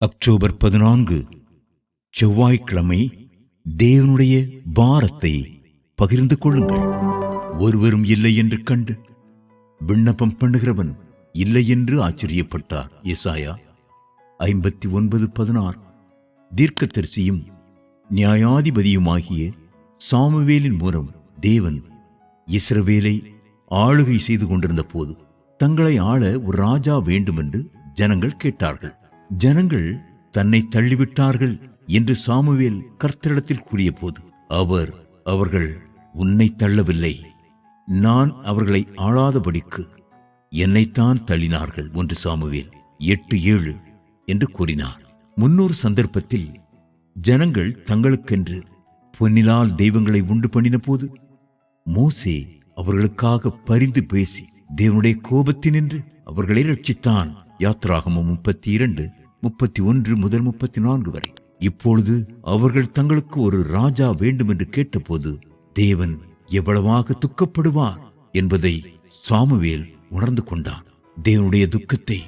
October 14 செவ்வாய்க்கிழமை. தேவனுடைய பாரத்தை பகிர்ந்து கொள்ளுங்கள். ஒருவரும் இல்லை என்று கண்டு விண்ணப்பம் பண்ணுகிறவன் இல்லை என்று ஆச்சரியப்பட்டார். ஏசாயா 59:16. தீர்க்கதரிசியும் நியாயாதிபதியுமாகிய சாமுவேலின் மூலம் தேவன் இஸ்ரவேலை ஆளுகை செய்து கொண்டிருந்த போது தங்களை ஆள ஒரு ராஜா வேண்டுமென்று ஜனங்கள் கேட்டார்கள். ஜனங்கள் தன்னை தள்ளிவிட்டார்கள் என்று சாமுவேல் கர்த்தரிடத்தில் கூறிய போது அவர்கள் உன்னை தள்ளவில்லை, நான் அவர்களை ஆளாதபடிக்கு என்னைத்தான் தள்ளினார்கள். 1 சாமுவேல் 8:7 என்று கூறினார். முன்னொரு சந்தர்ப்பத்தில் ஜனங்கள் தங்களுக்கென்று பொன்னிலால் தெய்வங்களை உண்டு பண்ணின போது மோசே அவர்களுக்காக பரிந்து பேசி தேவனுடைய கோபத்தினின்று அவர்களை ரட்சித்தான். யாத்ராகமம் 32:31-34 வரை. இப்பொழுது அவர்கள் தங்களுக்கு ஒரு ராஜா வேண்டும் என்று கேட்டபோது தேவன் எவ்வளவாக துக்கப்படுவார் என்பதை சாமுவேல் உணர்ந்து கொண்டான். தேவனுடைய துக்கத்தை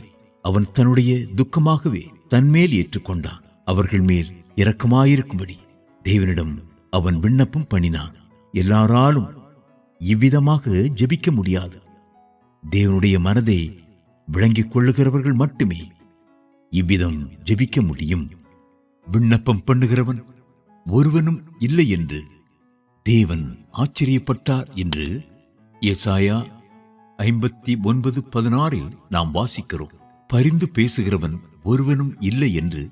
அவன் தன்னுடைய துக்கமாகவே தன்மேல் ஏற்றுக்கொண்டான். அவர்கள் மேல் இரக்கமாயிருக்கும்படி தேவனிடம் அவன் விண்ணப்பம் பண்ணினான். எல்லாராலும் இவ்விதமாக ஜெபிக்க முடியாது. தேவனுடைய மனதை விளங்கிக் கொள்ளுகிறவர்கள் மட்டுமே இவ்விதம் ஜெபிக்க முடியும். விண்ணப்பம் பண்ணுகிறவன் ஒருவனும் இல்லை என்று தேவன் ஆச்சரியப்பட்டார் என்று ஏசாயா 59:16 நாம் வாசிக்கிறோம். பரிந்து பேசுகிறவன் ஒருவனும் இல்லை என்று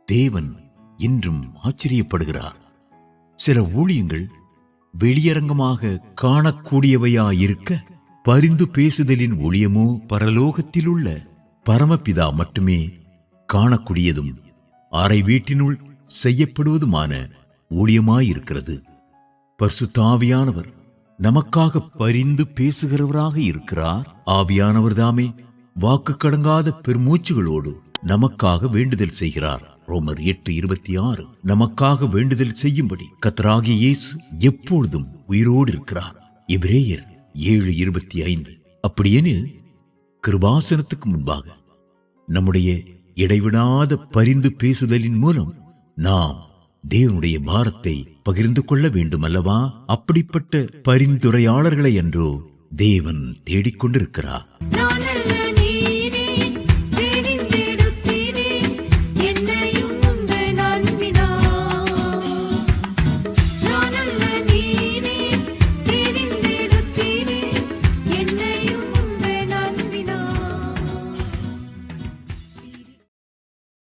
தேவன் இன்றும் ஆச்சரியப்படுகிறார். சில ஊழியங்கள் வெளியரங்கமாக காணக்கூடியவையாயிருக்க பரிந்து பேசுதலின் ஊழியமோ பரலோகத்தில் உள்ள பரமபிதா மட்டுமே காணக்கூடியதும் அறை வீட்டினுள் செய்யப்படுவதுமான ஊழியமாயிருக்கிறது. பரிசுத்த ஆவியானவர் நமக்காக பரிந்து பேசுகிறவராக இருக்கிறார். ஆவியானவர் தாமே வாக்கு கடங்காத பெருமூச்சுகளோடு நமக்காக வேண்டுதல் செய்கிறார். ரோமர் 8:26. நமக்காக வேண்டுதல் செய்யும்படி கர்த்தராகிய இயேசு எப்பொழுதும் உயிரோடு இருக்கிறார். எபிரேயர் 7:25. அப்படியெனில் கிருபாசனத்துக்கு முன்பாக நம்முடைய இடைவிடாத பரிந்து பேசுதலின் மூலம் நாம் தேவனுடைய பாரத்தை பகிர்ந்து கொள்ள வேண்டும் அல்லவா? அப்படிப்பட்ட பரிந்துரையாளர்களை அன்றோ தேவன் தேடிக்கொண்டிருக்கிறார்.